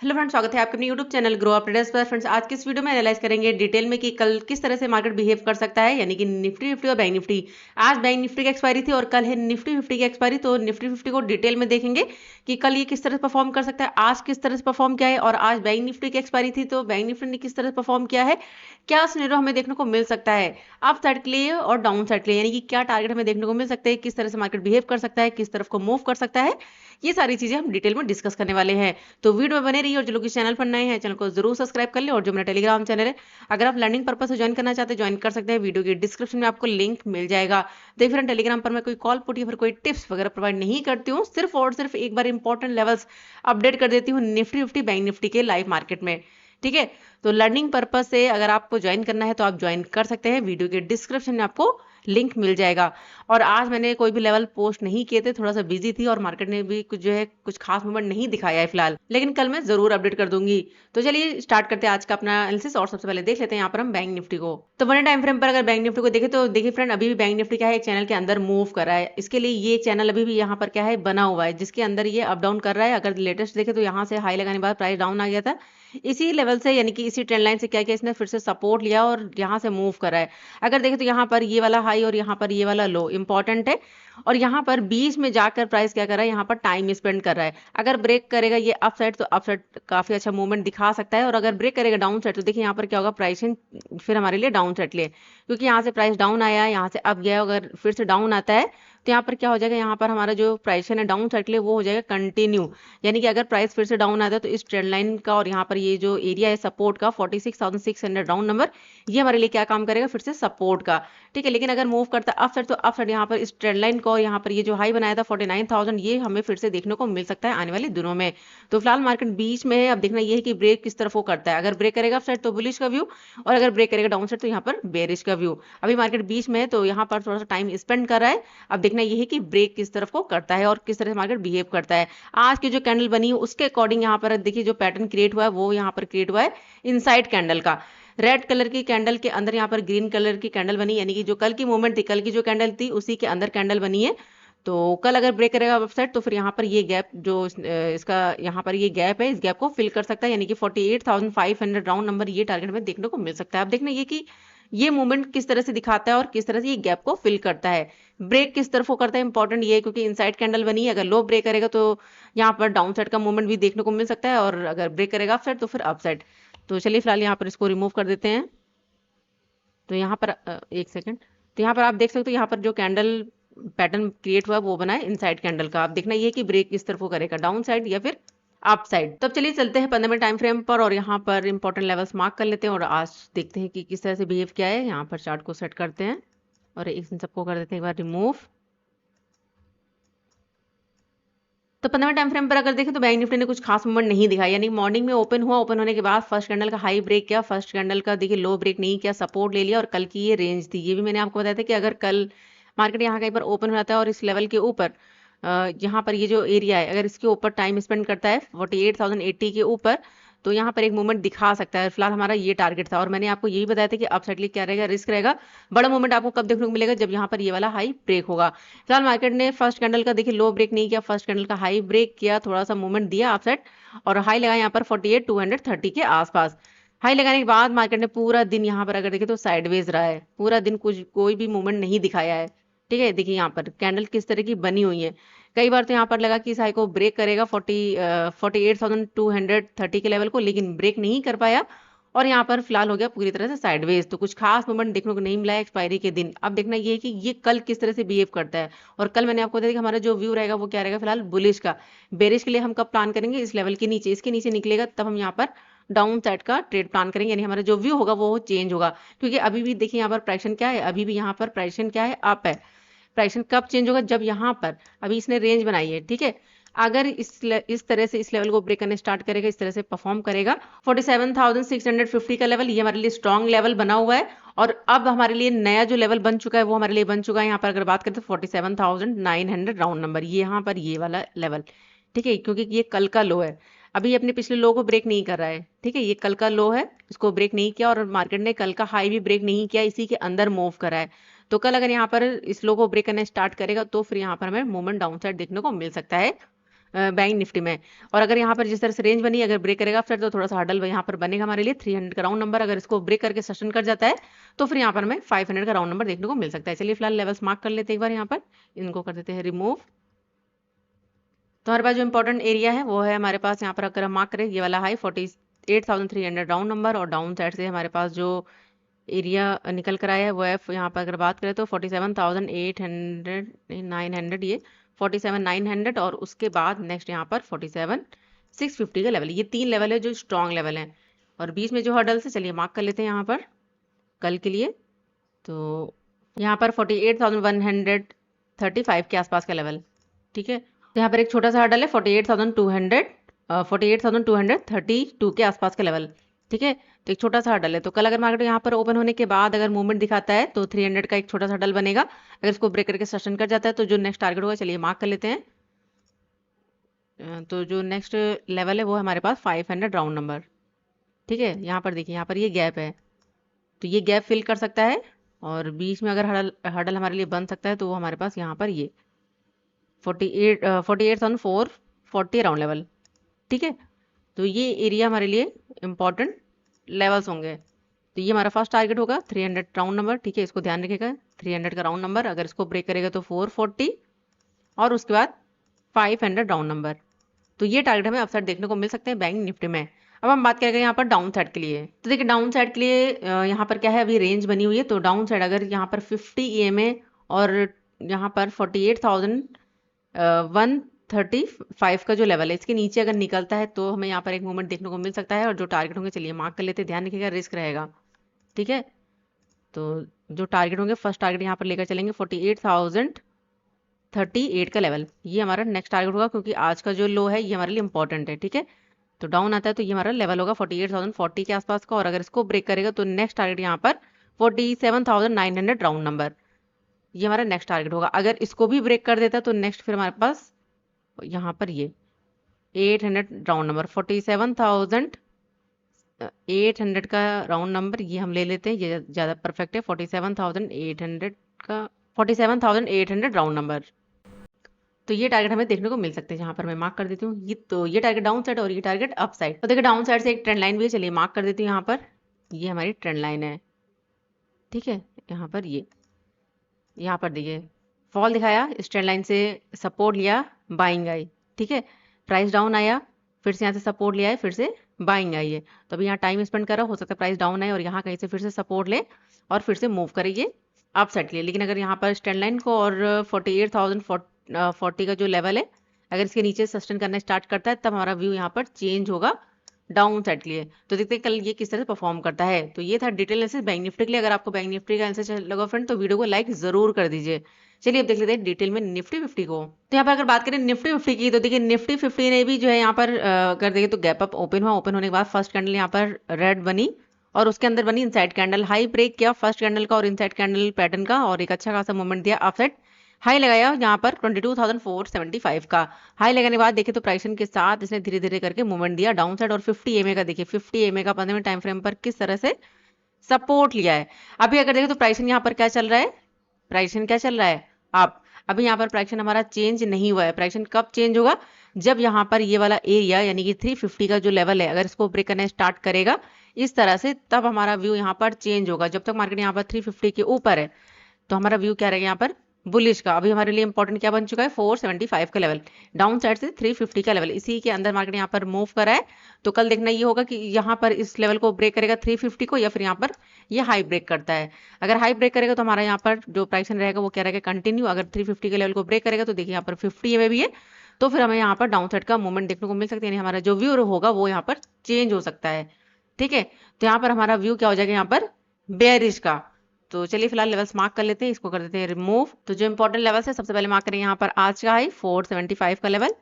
Hello friends, स्वागत है आपके अपने YouTube channel grow up traders पर। फ्रेंड्स, आज के इस वीडियो में एनालाइज करेंगे डिटेल में कि कल किस तरह से मार्केट बिहेव कर सकता है, यानी कि निफ्टी फिफ्टी और बैंक निफ्टी। आज बैंक निफ्टी की एक्सपायरी थी और कल है निफ्टी फिफ्टी की एक्सपायरी, तो निफ्टी फिफ्टी को डिटेल में देखेंगे कि कल ये किस तरह से परफॉर्म कर सकता है, आज किस तरह से परफॉर्म किया है, और आज बैंक निफ्टी की एक्सपायरी थी तो बैंक निफ्टी ने किस तरह से परफॉर्म किया है, क्या सिनेरियो हमें देखने को मिल सकता है अप साइड के लिए और डाउन साइड के लिए, यानी कि क्या टारगेट हमें देखने को मिल सकते हैं, किस तरह से मार्केट बिहेव कर सकता है, किस तरफ को मूव कर सकता है। ये सारी चीजें हम डिटेल में डिस्कस करने वाले हैं। तो वीडियो में बने रहिए और जो लोग इस चैनल पर नए हैं चैनल को जरूर सब्सक्राइब कर ले, और जो मेरा टेलीग्राम चैनल है अगर आप लर्निंग पर्पज से ज्वाइन करना चाहते हैं ज्वाइन कर सकते हैं, वीडियो की डिस्क्रिप्शन में आपको लिंक मिल जाएगा। देखिए फ्रेंड, टेलीग्राम पर मैं कोई कॉल पुट या फिर कोई टिप्स वगैरह प्रोवाइड नहीं करती हूँ, सिर्फ और सिर्फ एक बार इंपॉर्टेंट लेवल्स अपडेट कर देती हूँ निफ्टी फिफ्टी बैंक निफ्टी के लाइव मार्केट में। ठीक है, तो लर्निंग पर्पज से अगर आपको ज्वाइन करना है तो आप ज्वाइन कर सकते हैं, वीडियो के डिस्क्रिप्शन में आपको लिंक मिल जाएगा। और आज मैंने कोई भी लेवल पोस्ट नहीं किए थे, थोड़ा सा बिजी थी और मार्केट ने भी कुछ जो है कुछ खास मूवमेंट नहीं दिखाया है फिलहाल, लेकिन कल मैं जरूर अपडेट कर दूंगी। तो चलिए स्टार्ट करते हैं आज का अपना एनालिसिस, और सबसे पहले देख लेते हैं यहाँ पर हम बैंक निफ्टी को। तो वन टाइम फ्रेम पर अगर बैंक निफ्टी को देखें तो देखिए फ्रेंड, अभी भी बैंक निफ्टी क्या है, एक चैनल के अंदर मूव कर रहा है। इसके लिए ये चैनल अभी भी यहाँ पर क्या है, बना हुआ है, जिसके अंदर ये अप डाउन कर रहा है। अगर लेटेस्ट देखें तो यहाँ से हाई लगाने के बाद प्राइस डाउन आ गया था इसी लेवल से, यानी कि इसी ट्रेंड लाइन से क्या किया इसने, फिर से सपोर्ट लिया और यहाँ से मूव कर रहा है। अगर देखें तो यहाँ पर ये वाला हाई और यहाँ पर ये वाला लो इंपॉर्टेंट है, और यहाँ पर बीच में जाकर प्राइस क्या कर रहा है, यहाँ पर टाइम स्पेंड कर रहा है। अगर ब्रेक करेगा ये अप साइड तो अप साइड काफी अच्छा मूवमेंट दिखा सकता है, और अगर ब्रेक करेगा डाउन साइड तो देखिए यहाँ पर क्या होगा, प्राइसिंग फिर हमारे लिए डाउन साइड लिए, क्योंकि यहाँ से प्राइस डाउन आया, यहाँ से अप गया, अगर फिर से डाउन आता है तो यहाँ पर क्या हो जाएगा, यहाँ पर हमारा जो प्राइस है डाउन साइड के लिए वो हो जाएगा कंटिन्यू। यानी कि अगर प्राइस फिर से डाउन आता है तो इस ट्रेंड लाइन का और यहाँ पर ये जो एरिया है सपोर्ट का 46,600 राउंड नंबर, ये हमारे लिए क्या काम करेगा, फिर से सपोर्ट का। ठीक है, लेकिन अगर मूव करता है अप साइड तो अप साइड यहाँ पर इस ट्रेंड लाइन को और यहाँ पर ये जो हाई बनाया था 49,000, ये हमें फिर से देखने को मिल सकता है आने वाले दिनों में। तो फिलहाल मार्केट बीच में है, अब देखना ये है कि ब्रेक किस तरफ वो करता है। अगर ब्रेक करेगा अप साइड तो बुलिश का व्यू, और अगर ब्रेक करेगा डाउन साइड तो यहाँ पर बेरिश का व्यू। अभी मार्केट बीच में है तो यहाँ पर थोड़ा सा टाइम स्पेंड कर रहा है। अब देखना ये है कि ब्रेक किस तरफ को करता है और किस तरह से मार्केट बिहेव करता है। आज की जो कैंडल बनी है उसके अकॉर्डिंग यहाँ पर देखिए जो पैटर्न क्रिएट हुआ है वो यहाँ पर क्रिएट हुआ है इनसाइड कैंडल का। रेड कलर की कैंडल के अंदर यहाँ पर ग्रीन कलर की कैंडल बनी, यानी कि जो कल की मूवमेंट थी, कल की जो कैंडल थी उसी के अंदर कैंडल बनी है। तो कल अगर ब्रेक करेगा अपसाइड तो फिर यहाँ पर ये गैप जो इसका यहाँ पर ये गैप है, इस गैप को फिल कर सकता है, यानी कि 48,500 राउंड नंबर ये टारगेट में देखने को मिल सकता है। अब देखना ये कि ये मूवमेंट किस तरह से दिखाता है और किस तरह से ये गैप को फिल करता है, ब्रेक किस तरफ को करता है इंपॉर्टेंट ये है, क्योंकि इनसाइड कैंडल बनी है। अगर लो ब्रेक करेगा तो यहाँ पर डाउन साइड का मूवमेंट भी देखने को मिल सकता है, और अगर ब्रेक करेगा अप साइड तो फिर अप साइड। तो चलिए फिलहाल यहाँ पर इसको रिमूव कर देते हैं। तो यहाँ पर एक सेकंड, तो यहाँ पर आप देख सकते हो यहाँ पर जो कैंडल पैटर्न क्रिएट हुआ है वो बना है इनसाइड कैंडल का। आप देखना ये कि ब्रेक किस तरफ को करेगा, डाउन साइड या फिर अप साइड। तब चलिए चलते हैं 15 मिनट टाइम फ्रेम पर और यहाँ पर इंपॉर्टेंट लेवल्स मार्क कर लेते हैं और आज देखते हैं कि किस तरह से बिहेव किया है। यहाँ पर चार्ट को सेट करते हैं और इन सबको कर देते हैं एक बार रिमूव। तो 15 टाइम फ्रेम पर अगर देखें तो बैंक निफ्टी ने कुछ खास मूवमेंट नहीं दिखाया, यानी मॉर्निंग में ओपन हुआ, ओपन होने के बाद फर्स्ट कैंडल का हाई ब्रेक किया, फर्स्ट कैंडल का देखिए लो ब्रेक नहीं किया, सपोर्ट ले लिया, और कल की ये रेंज थी, ये भी मैंने आपको बताया था कि अगर कल मार्केट यहाँ कहीं पर ओपन हो जाता है और इस लेवल के ऊपर यहाँ पर ये जो एरिया है अगर इसके ऊपर टाइम स्पेंड करता है 48,080 के ऊपर, तो यहाँ पर एक मूवमेंट दिखा सकता है। फिलहाल हमारा ये टारगेट था और मैंने आपको यही बताया था कि अपसाइड के लिए क्या रहेगा, रिस्क रहेगा। बड़ा मूवमेंट आपको कब देखने को मिलेगा, जब यहाँ पर ये वाला हाई ब्रेक होगा। फिलहाल मार्केट ने फर्स्ट कैंडल का देखिए लो ब्रेक नहीं किया, फर्स्ट कैंडल का हाई ब्रेक किया, थोड़ा सा मूवमेंट दिया अपसाइड और हाई लगा यहाँ पर 48,230 के आसपास। हाई लगाने के बाद मार्केट ने पूरा दिन यहाँ पर अगर देखें तो साइडवेज रहा है, पूरा दिन कुछ कोई भी मूवमेंट नहीं दिखाया है। ठीक है, देखिए यहाँ पर कैंडल किस तरह की बनी हुई है। कई बार तो यहाँ पर लगा कि इस हाई को ब्रेक करेगा 48,230 के लेवल को, लेकिन ब्रेक नहीं कर पाया और यहाँ पर फिलहाल हो गया पूरी तरह से साइडवेज। तो कुछ खास मूवमेंट देखने को नहीं मिला है एक्सपायरी के दिन। अब देखना ये है कि ये कल किस तरह से बिहेव करता है, और कल मैंने आपको बताया कि हमारा जो व्यू रहेगा वो क्या रहेगा, फिलहाल बुलिश का। बेरिश के लिए हम कब प्लान करेंगे, इस लेवल के नीचे, इसके नीचे निकलेगा तब हम यहाँ पर डाउन साइड का ट्रेड प्लान करेंगे, यानी हमारा जो व्यू होगा वो चेंज होगा। क्योंकि अभी भी देखिए यहाँ पर प्राइसन क्या है, अभी भी यहाँ पर प्राइसन क्या है, अप है। प्राइसन कब चेंज होगा, जब यहाँ पर अभी इसने रेंज बनाई है। ठीक है, अगर इस तरह से इस लेवल को ब्रेक करने स्टार्ट करेगा, इस तरह से परफॉर्म करेगा 47,650 का लेवल, ये हमारे लिए स्ट्रॉन्ग लेवल बना हुआ है। और अब हमारे लिए नया जो लेवल बन चुका है वो हमारे लिए बन चुका है यहाँ पर अगर बात करें तो 47,900 राउंड नंबर, ये यहाँ पर ये वाला लेवल। ठीक है, क्योंकि ये कल का लो है, अभी अपने पिछले लो को ब्रेक नहीं कर रहा है। ठीक है, ये कल का लो है, इसको ब्रेक नहीं किया, और मार्केट ने कल का हाई भी ब्रेक नहीं किया, इसी के अंदर मूव करा है। तो कल अगर यहाँ पर इस लो को ब्रेक करना स्टार्ट करेगा तो फिर यहाँ पर हमें मूवमेंट डाउन साइड देखने को मिल सकता है। बैंक निफ्टी में। और अगर यहाँ पर जिस तरह से रेंज बनी, अगर ब्रेक करेगा फिर तो थोड़ा सा हर्डल यहाँ पर बनेगा हमारे लिए 300 का राउंड नंबर। अगर इसको ब्रेक करके सस्टेन कर जाता है तो फिर यहाँ पर हमें 500 का राउंड नंबर देखने को मिल सकता है। चलिए फिलहाल लेवल्स मार्क कर लेते हैं एक बार, यहाँ पर इनको कर देते हैं रिमूव। तो हमारे पास जो इंपॉर्टेंट एरिया है वो है हमारे पास यहाँ पर, अगर हम मार्क करें ये वाला हाई 48,300 राउंड नंबर, और डाउन साइड से हमारे पास जो एरिया निकल कर आया है वो है यहाँ पर अगर बात करें तो 47,800 900, ये 47,900, और उसके बाद नेक्स्ट यहाँ पर 47,650 का लेवल। ये 3 लेवल है जो स्ट्रॉन्ग लेवल है, और बीच में जो हर्डल्स है चलिए मार्क कर लेते हैं यहाँ पर कल के लिए। तो यहाँ पर 48,135 के आसपास का लेवल, ठीक है। तो यहाँ पर एक छोटा सा हर्डल है 48,232 के आसपास का लेवल, ठीक है। तो एक छोटा सा हर्डल है। तो कल अगर मार्केट यहाँ पर ओपन होने के बाद अगर मूवमेंट दिखाता है तो 300 का एक छोटा सा हर्डल बनेगा। अगर इसको ब्रेक करके सस्टेन कर जाता है तो जो नेक्स्ट टारगेट होगा चलिए मार्क कर लेते हैं। तो जो नेक्स्ट लेवल है वो है हमारे पास 500 राउंड नंबर, ठीक है। यहाँ पर देखिए, यहाँ पर ये गैप है, तो ये गैप फिल कर सकता है, और बीच में अगर हर्डल हमारे लिए बन सकता है तो वो हमारे पास यहाँ पर ये 48,440 राउंड लेवल, ठीक है। तो ये एरिया हमारे लिए इंपॉर्टेंट लेवल्स होंगे। तो ये हमारा फर्स्ट टारगेट होगा 300 राउंड नंबर, ठीक है। इसको ध्यान रखिएगा 300 का राउंड नंबर, अगर इसको ब्रेक करेगा तो 440, और उसके बाद 500 राउंड नंबर। तो ये टारगेट हमें अपसाइड देखने को मिल सकते हैं बैंक निफ्टी में। अब हम बात करेंगे यहाँ पर डाउन साइड के लिए। तो देखिए डाउन साइड के लिए यहाँ पर क्या है, अभी रेंज बनी हुई है। तो डाउन साइड अगर यहाँ पर 50 EMA और यहाँ पर 48,135 का जो लेवल है इसके नीचे अगर निकलता है तो हमें यहाँ पर एक मूवमेंट देखने को मिल सकता है। और जो टारगेट होंगे चलिए मार्क कर लेते हैं, ध्यान रखिएगा रिस्क रहेगा, ठीक है। तो जो टारगेट होंगे, फर्स्ट टारगेट यहाँ पर लेकर चलेंगे 48,038 का लेवल, ये हमारा नेक्स्ट टारगेट होगा, क्योंकि आज का जो लो है ये हमारे लिए इंपॉर्टेंट है, ठीक है। तो डाउन आता है तो ये हमारा लेवल होगा 48,040 के आसपास का, और अगर इसको ब्रेक करेगा तो नेक्स्ट टारगेट यहाँ पर 47,900 राउंड नंबर, ये हमारा नेक्स्ट टारगेट होगा। अगर इसको भी ब्रेक कर देता तो नेक्स्ट फिर हमारे पास यहाँ पर ये 800 राउंड नंबर, 47,800 का राउंड नंबर ये हम ले लेते हैं, ये ज़्यादा परफेक्ट है। 47,800 का 47,800 राउंड नंबर। तो ये टारगेट हमें देखने को मिल सकते हैं, जहां पर मैं मार्क कर देती हूँ ये। तो ये टारगेट डाउन साइड और ये टारगेट अप साइड। तो देखिए डाउन साइड से एक ट्रेंड लाइन भी है, चलिए मार्क कर देती हूँ यहाँ पर, ये हमारी ट्रेंड लाइन है, ठीक है। यहाँ पर ये, यहाँ पर देखिए फॉल दिखाया, इस ट्रेंड लाइन से सपोर्ट लिया, बाइंग आई, ठीक है। प्राइस डाउन आया, फिर से यहाँ से सपोर्ट लिया है, फिर से बाइंग आई है। तो अभी यहाँ टाइम स्पेंड कर रहा, हो सकता है प्राइस डाउन आए और यहाँ कहीं से फिर से सपोर्ट ले और फिर से मूव करिए अप साइड के लिए। लेकिन अगर यहाँ पर ट्रेंड लाइन को और 48,040 का जो लेवल है अगर इसके नीचे सस्टेन करना स्टार्ट करता है तब हमारा व्यू यहाँ पर चेंज होगा डाउन साइड के लिए। तो देखते हैं कल ये किस तरह से परफॉर्म करता है। तो ये था डिटेल एनालिसिस बैंक निफ्टी के लिए। अगर आपको बैंक निफ्टी का एनालिसिस लगा फ्रेंड तो वीडियो को लाइक जरूर कर दीजिए। चलिए अब देख लेते हैं डिटेल में निफ्टी 50 को। तो यहाँ पर अगर बात करें निफ्टी 50 की, तो देखिए निफ्टी 50 ने भी जो है यहाँ पर कर देंगे तो गैप अप ओपन हुआ। ओपन होने के बाद फर्स्ट कैंडल यहाँ पर रेड बनी और उसके अंदर बनी इनसाइड कैंडल, हाई ब्रेक किया फर्स्ट कैंडल का और इनसाइड कैंडल पैटर्न का, और एक अच्छा खासा मूवमेंट दिया अपसाइड। हाई लगाया यहाँ पर 22,475 का। हाई लगाने के बाद देखिए तो प्राइस के साथ इसने धीरे धीरे करके मूवमेंट दिया डाउन साइड, और 50 EMA का देखिए 50 EMA का 15 मिनट टाइम फ्रेम पर किस तरह से सपोर्ट लिया है। अभी अगर देखें तो प्राइस यहाँ पर क्या चल रहा है, प्राइस क्या चल रहा है आप, अभी यहाँ पर प्राइस हमारा चेंज नहीं हुआ है। प्राइस कब चेंज होगा, जब यहाँ पर ये वाला एरिया यानी कि 350 का जो लेवल है अगर इसको ब्रेक करना स्टार्ट करेगा इस तरह से, तब हमारा व्यू यहाँ पर चेंज होगा। जब तक मार्केट यहाँ पर 350 के ऊपर है तो हमारा व्यू क्या रहेगा यहाँ पर बुलिश का। अभी हमारे लिए इंपॉर्टेंट क्या बन चुका है 475 का लेवल, डाउन साइड से 350 का लेवल, इसी के अंदर मार्केट यहाँ पर मूव करा है। तो कल देखना ये होगा कि यहाँ पर इस लेवल को ब्रेक करेगा 350 को, या फिर यहाँ पर ये हाई ब्रेक करता है। अगर हाई ब्रेक करेगा तो हमारा यहाँ पर जो प्राइस रहेगा वो क्या रहेगा कंटिन्यू। अगर 350 के लेवल को ब्रेक करेगा तो देखिए यहाँ पर 50 में भी है, तो फिर हमें यहाँ पर डाउन साइड का मूवमेंट देखने को मिल सकता है, यानी हमारा जो व्यू होगा वो यहाँ पर चेंज हो सकता है, ठीक है। तो यहाँ पर हमारा व्यू क्या हो जाएगा यहाँ पर बेयरिश का। तो चलिए फिलहाल लेवल्स मार्क कर लेते हैं, इसको कर देते हैं रिमूव। तो जो इंपॉर्टेंट लेवल्स है सबसे पहले मार्क करें यहाँ पर आज का हाई 475 का लेवल,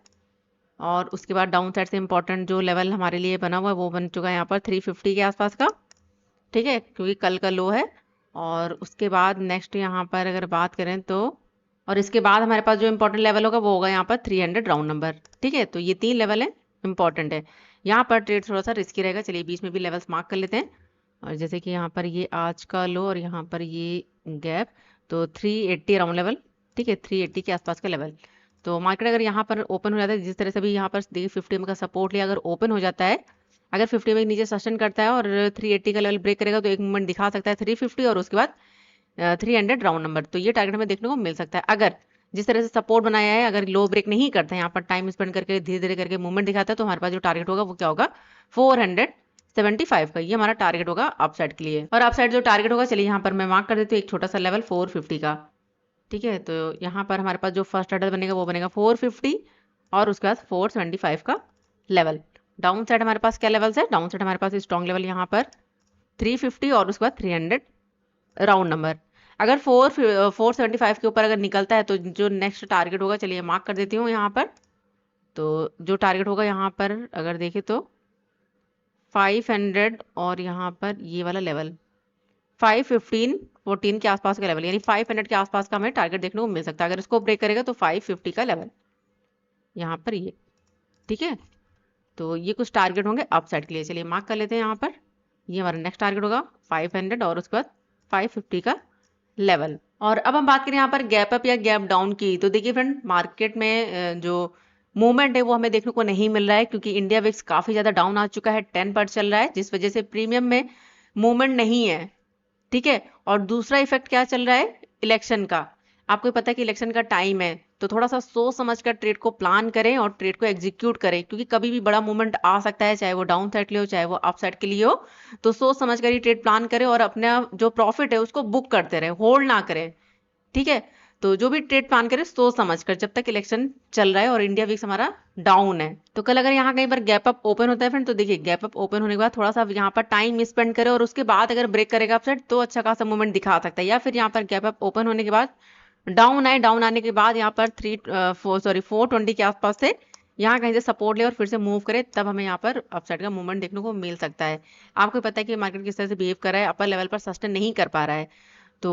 और उसके बाद डाउन साइड से इंपॉर्टेंट जो लेवल हमारे लिए बना हुआ है वो बन चुका है यहाँ पर 350 के आसपास का, ठीक है, क्योंकि कल का लो है। और उसके बाद नेक्स्ट यहाँ पर अगर बात करें तो, और इसके बाद हमारे पास जो इंपॉर्टेंट लेवल होगा वो होगा यहाँ पर 300 राउंड नंबर, ठीक है। तो ये 3 लेवल है इंपॉर्टेंट है, यहाँ पर ट्रेड थोड़ा सा रिस्की रहेगा। चलिए बीच में भी लेवल्स मार्क कर लेते हैं, और जैसे कि यहाँ पर ये आज का लो और यहाँ पर ये गैप, तो 380 राउंड लेवल, ठीक है, 380 के आसपास का लेवल। तो मार्केट अगर यहाँ पर ओपन हो जाता है, जिस तरह से भी यहाँ पर देखिए 50 का सपोर्ट लिया, अगर ओपन हो जाता है, अगर 50 के नीचे सस्टेन करता है और 380 का लेवल ब्रेक करेगा तो एक मूवमेंट दिखा सकता है 350 और उसके बाद 300 राउंड नंबर। तो ये टारगेट हमें देखने को मिल सकता है। अगर जिस तरह से सपोर्ट बनाया है, अगर लो ब्रेक नहीं करता है, यहाँ पर टाइम स्पेंड करके धीरे धीरे करके मूवमेंट दिखाता है, तो हमारे पास जो टारगेट होगा वो क्या होगा, 475 का। ये हमारा टारगेट होगा अपसाइड के लिए। और अपसाइड जो टारगेट होगा, चलिए यहाँ पर मैं मार्क कर देती हूँ एक छोटा सा लेवल 450 का। ठीक है, तो यहाँ पर हमारे पास जो फर्स्ट हर्डल बनेगा वो बनेगा 450 और उसके बाद 475 का लेवल। डाउन साइड हमारे पास क्या लेवल्स है, डाउन साइड हमारे पास स्ट्रॉन्ग लेवल यहाँ पर 350 और उसके बाद 300 राउंड नंबर। अगर 475 के ऊपर अगर निकलता है तो जो नेक्स्ट टारगेट होगा, चलिए मार्क कर देती हूँ यहाँ पर। तो जो टारगेट होगा यहाँ पर अगर देखें तो 500 और यहाँ पर ये वाला लेवल 515 के आसपास का लेवल, यानी 500 के आसपास का हमें टारगेट देखने को मिल सकता है। अगर इसको ब्रेक करेगा तो 550 का लेवल यहाँ पर ये। ठीक है, तो ये कुछ टारगेट होंगे अपसाइड के लिए। चलिए मार्क कर लेते हैं यहाँ पर। ये हमारा नेक्स्ट टारगेट होगा 500 और उसके बाद 550 का लेवल। और अब हम बात करें यहाँ पर गैप अप या गैप डाउन की, तो देखिए फ्रेंड, मार्केट में जो मूवमेंट है वो हमें देखने को नहीं मिल रहा है, क्योंकि इंडिया विक्स काफी ज्यादा डाउन आ चुका है, 10% चल रहा है, जिस वजह से प्रीमियम में मूवमेंट नहीं है। ठीक है, और दूसरा इफेक्ट क्या चल रहा है, इलेक्शन का। आपको पता है कि इलेक्शन का टाइम है, तो थोड़ा सा सोच समझ कर ट्रेड को प्लान करें और ट्रेड को एग्जीक्यूट करें, क्योंकि कभी भी बड़ा मूवमेंट आ सकता है, चाहे वो डाउन साइड के लिए हो चाहे वो अप साइड के लिए हो। तो सोच समझ कर ही ट्रेड प्लान करें और अपना जो प्रॉफिट है उसको बुक करते रहे, होल्ड ना करें। ठीक है, तो जो भी ट्रेड प्लान करे सोच समझ कर, जब तक इलेक्शन चल रहा है और इंडिया विक्स हमारा डाउन है। तो कल अगर यहाँ कहीं पर गैप अप ओपन होता है फ्रेंड, तो देखिए गैप अप ओपन होने के बाद थोड़ा सा यहाँ पर टाइम स्पेंड करे और उसके बाद अगर ब्रेक करेगा अपसाइड तो अच्छा खासा मूवमेंट दिखा सकता है। या फिर यहाँ पर गैप अप ओपन होने के बाद डाउन आए, डाउन आने के बाद यहाँ पर 420 के आसपास से यहाँ कहीं से सपोर्ट ले और फिर से मूव करे, तब हमें यहाँ पर अपसाइड का मूवमेंट देखने को मिल सकता है। आपको पता है कि मार्केट किस तरह से बिहेव कर रहा है, अपर लेवल पर सस्टेन नहीं कर पा रहा है। तो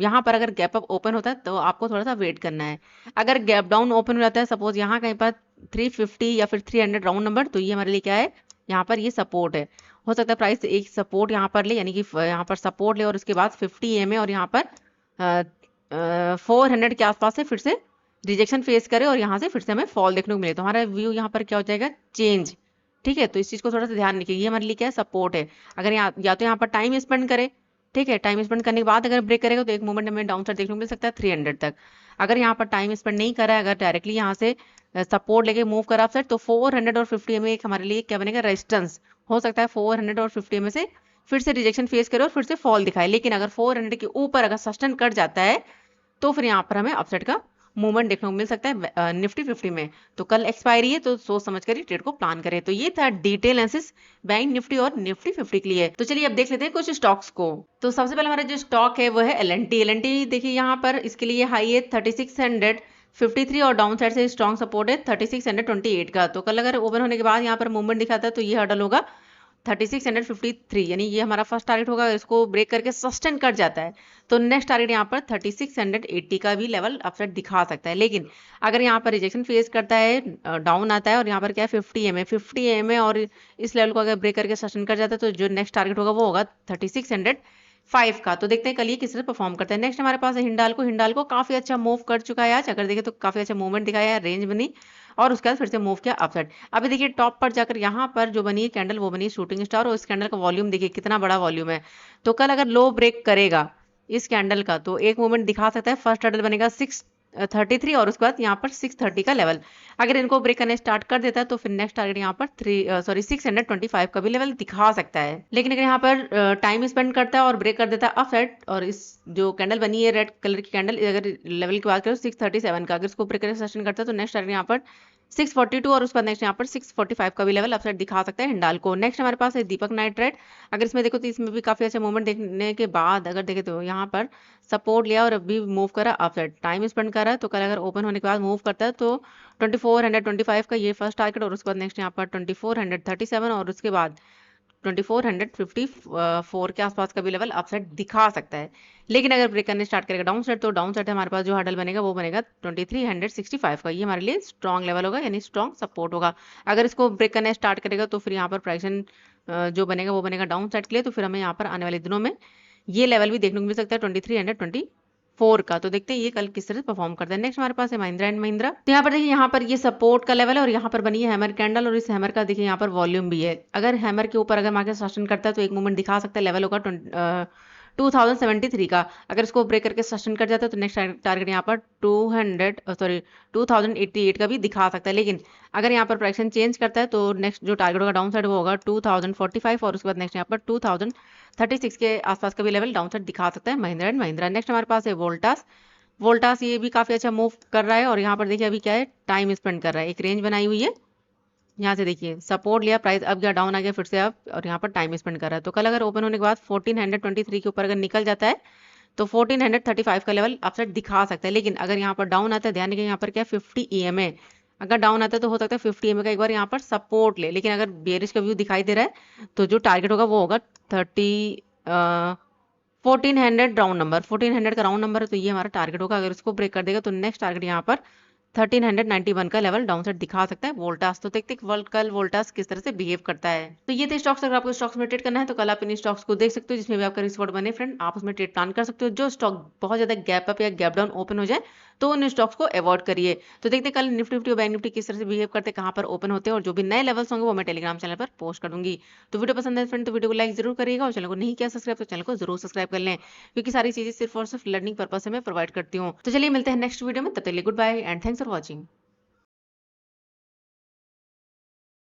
यहाँ पर अगर गैप अप ओपन होता है तो आपको थोड़ा सा वेट करना है। अगर गैप डाउन ओपन हो जाता है, सपोज यहाँ कहीं पर 350 या फिर 300 राउंड नंबर, तो ये हमारे लिए क्या है, यहाँ पर ये सपोर्ट है। हो सकता है प्राइस एक सपोर्ट यहाँ पर ले, यानी कि यहाँ पर सपोर्ट ले और उसके बाद 50 EMA और यहाँ पर 400 के आसपास से फिर से रिजेक्शन फेस करे और यहाँ से फिर से हमें फॉल देखने को मिले, तो हमारा व्यू यहाँ पर क्या हो जाएगा, चेंज। ठीक है, तो इस चीज़ को थोड़ा सा ध्यान रखिए, ये हमारे लिए क्या है, सपोर्ट है। अगर यहाँ या तो यहाँ पर टाइम स्पेंड करे, ठीक है, टाइम स्पेंड करने के बाद अगर ब्रेक करेगा तो एक मोमेंट हमें डाउन साइड देखने को मिल सकता है 300 तक। अगर यहाँ पर टाइम स्पेंड नहीं करा है, अगर डायरेक्टली यहाँ से सपोर्ट लेके मूव करा अपसाइड, तो 400 और 50 में एक हमारे लिए क्या बनेगा, रेजिस्टेंस। हो सकता है 400 और 50 में से फिर से रिजेक्शन फेस करे और फिर से फॉल दिखाए, लेकिन अगर 400 के ऊपर अगर सस्टेन कट जाता है तो फिर यहाँ पर हमें अपसाइड का मूवमेंट देखने को मिल सकता है निफ्टी 50 में। तो कल एक्सपायरी है, तो सोच समझ कर ही ट्रेड को प्लान करें। तो ये था डिटेल एनालिसिस बैंक निफ्टी और निफ्टी 50 के लिए। तो चलिए अब देख लेते हैं कुछ स्टॉक्स को। तो सबसे पहले हमारा जो स्टॉक है वो है एल एंड टी। देखिए यहाँ पर इसके लिए हाई है 3653 और डाउन साइड से स्ट्रॉन्ग सपोर्ट है 3628 का। तो कल अगर ओपन होने के बाद यहाँ पर मूवमेंट दिखाता है तो ये हर्डल होगा 3653, यानी ये हमारा फर्स्ट टारगेट होगा। इसको ब्रेक करके सस्टेन कर जाता है तो नेक्स्ट टारगेट यहाँ पर 3680 का भी लेवल अपसाइड दिखा सकता है। लेकिन अगर यहाँ पर रिजेक्शन फेस करता है, डाउन आता है और यहाँ पर क्या है 50 EMA और इस लेवल को अगर ब्रेक करके सस्टेन कर जाता है तो जो नेक्स्ट टारगेट होगा वो होगा 3605 का। तो देखते हैं कल ये किस तरह परफॉर्म करता है। नेक्स्ट हमारे पास है हिंडाल्को काफी अच्छा मूव कर चुका है आज, अगर देखें तो काफी अच्छा मूवमेंट दिखाया है, रेंज बनी और उसके बाद फिर से मूव किया अपसाइड। अभी देखिए टॉप पर जाकर यहाँ पर जो बनी है कैंडल वो बनी शूटिंग स्टार, और इस कैंडल का वॉल्यूम देखिए कितना बड़ा वॉल्यूम है। तो कल अगर लो ब्रेक करेगा इस कैंडल का तो एक मूवमेंट दिखा सकता है, फर्स्ट हर्डल बनेगा 633 और उसके बाद यहाँ पर 630 का लेवल। अगर इनको ब्रेक करने स्टार्ट कर देता है तो फिर नेक्स्ट टारगेट यहाँ पर 625 का भी लेवल दिखा सकता है। लेकिन अगर यहाँ पर टाइम स्पेंड करता है और ब्रेक कर देता है अपसाइड, और इस जो कैंडल बनी है रेड कलर की कैंडल, अगर लेवल की बात करें 637 का, अगर इसको ब्रेक करके सस्टेन करता है तो नेक्स्ट टारगेट यहाँ पर 642 और उसके बाद नेक्स्ट यहाँ पर 645 का भी लेवल अपसाइड दिखा सकता है हिंडाल्को। नेक्स्ट हमारे पास है दीपक नाइट्रेट। अगर इसमें देखो तो इसमें भी काफी अच्छा मूवमेंट देखने के बाद अगर देखे तो यहाँ पर सपोर्ट लिया और अभी मूव करा अपसाइड, टाइम स्पेंड कर रहा है। तो कल अगर ओपन होने के बाद मूव करता है तो 2425 का ये फर्स्ट टारगेट और उसके बाद नेक्स्ट यहाँ पर 2437 और उसके बाद 2454 के आसपास का भी लेवल अपसाइड दिखा सकता है। लेकिन अगर ब्रेक करने स्टार्ट करेगा डाउन साइड, तो डाउन साइड हमारे पास जो हर्डल बनेगा वो बनेगा 2365 का। ये हमारे लिए स्ट्रॉन्ग लेवल होगा, यानी स्ट्रॉन्ग सपोर्ट होगा। अगर इसको ब्रेक करने स्टार्ट करेगा तो फिर यहाँ पर प्राइसन जो बनेगा वो बनेगा डाउन साइड के लिए, तो फिर हमें यहाँ पर आने वाले दिनों में ये लेवल भी देखने को मिल सकता है 2325 4 का। तो देखते हैं ये कल किस तरह से परफॉर्म करता है। नेक्स्ट हमारे पास है महिंद्रा एंड महिंद्रा। तो यहाँ पर देखिए, यहाँ पर ये सपोर्ट का लेवल है और यहाँ पर बनी है हैमर कैंडल और इस हैमर का देखिए यहाँ पर वॉल्यूम भी है। अगर हैमर के ऊपर अगर मार्केट सस्टेन करता है तो एक मूवमेंट दिखा सकता है, लेवल होगा 2073 का। अगर इसको ब्रेक करके सस्टेन कर जाता है तो नेक्स्ट टारगेट यहाँ पर 2088 का भी दिखा सकता है। लेकिन अगर यहाँ पर प्राइस चेंज करता है तो नेक्स्ट जो टारगेट होगा डाउन साइड वो होगा 2045 और उसके बाद नेक्स्ट यहाँ पर 2036 के आसपास का भी लेवल डाउन साइड दिखा सकता है महिंद्रा एंड महिंद्रा। नेक्स्ट हमारे पास है वोल्टास। वोल्टास ये भी काफी अच्छा मूव कर रहा है और यहाँ पर देखिए अभी क्या है, टाइम स्पेंड कर रहा है। एक रेंज बनाई हुई है, यहाँ से देखिए सपोर्ट लिया, प्राइस अब गया डाउन आ गया फिर से अब, और यहाँ पर टाइम स्पेंड कर रहा है। तो कल अगर ओपन होने के बाद 1423 के ऊपर अगर निकल जाता है तो 1435 का लेवल अपसाइड दिखा सकता है। लेकिन अगर यहाँ पर डाउन आता है, ध्यान रखिए यहाँ पर क्या 50 EMA है, अगर डाउन आता है तो हो सकता है 50 EMA का एक बार यहाँ पर सपोर्ट ले। लेकिन अगर बेरिश का व्यू दिखाई दे रहा है तो जो टारगेट होगा वो होगा 1400 राउंड नंबर, 1400 का राउंड नंबर है तो ये हमारा टारगेट होगा। अगर इसको ब्रेक कर देगा तो नेक्स्ट टारगेट यहाँ पर 1391 का लेवल डाउन साइड दिखा सकता है वोल्टास। तो देखते हैं कल वोल्टास किस तरह से बिहेव करता है। तो ये थे स्टॉक्स। अगर आपको स्टॉक्स में ट्रेड करना है तो कल आप इन स्टॉक्स को देख सकते हो जिसमें भी आपका रिस्क बने फ्रेंड, आप उसमें ट्रेड प्लान कर सकते हो। जो स्टॉक बहुत ज्यादा गैप अप या गैप डाउन ओपन हो जाए तो उन स्टॉक्स को अवॉइड करिए। तो देखते हैं कल निफ्टी फिफ्टी और बैंक निफ्टी किस तरह से बिहेव करते हैं, कहाँ पर ओपन होते हैं, और जो भी नए लेवल्स होंगे वो मैं टेलीग्राम चैनल पर पोस्ट कर दूंगी। तो वीडियो पसंद है फ्रेंड तो वीडियो को लाइक जरूर करिएगा और चैनल को नहीं किया सब्सक्राइब तो चैनल को जरूर सब्सक्राइब कर लें, क्योंकि सारी चीजें सिर्फ और सिर्फ लर्निंग पर्पज से मैं प्रोवाइड करती हूँ। तो चलिए मिलते हैं नेक्स्ट वीडियो में, तब तक के लिए goodbye and thanks for watching.